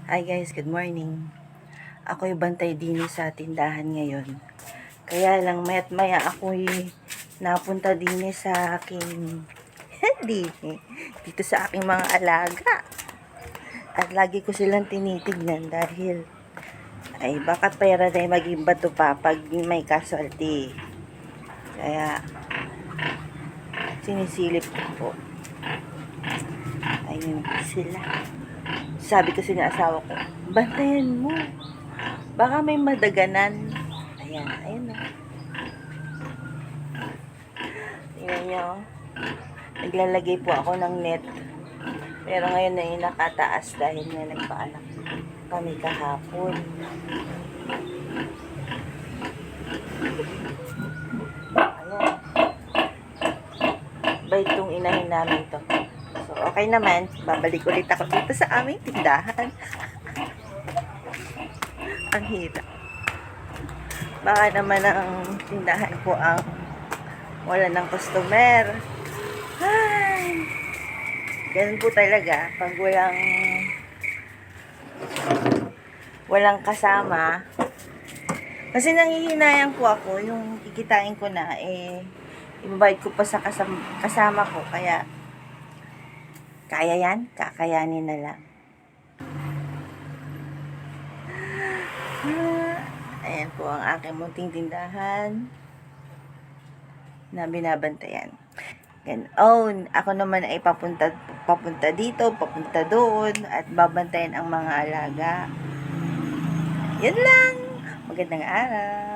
Hi guys, good morning. Ako'y bantay din sa tindahan ngayon. Kaya lang maya't maya ako'y napunta din sa aking dito sa aking mga alaga. At lagi ko silang tinitignan dahil ay baka pera na maging bato pa pag may casualty. Kaya sinisilip ko po. Ayun sila. Sabi ko sa asawa ko, bantayan mo. Baka may madaganan. Ayan, ayun o. Tingnan nyo. Naglalagay po ako ng net. Pero ngayon ay nakataas dahil nga nagpaanak kami kahapon. Ayan. Bait tong inahin namin to. So, okay naman. Babalik ulit ako dito sa aming tindahan. Ang hirap. Baka naman ang tindahan ko ang wala ng customer. Ay, ganun po talaga. Pag walang kasama. Kasi nangihinayang po ako. Yung kikitain ko na, ibabayad ko pa sa kasama ko. Kaya, kaya yan. Kakayanin na lang. Ayan po ang aking munting tindahan na binabantayan. Ganoon. Ako naman ay papunta dito, papunta doon, at babantayan ang mga alaga. Yan lang. Magandang araw.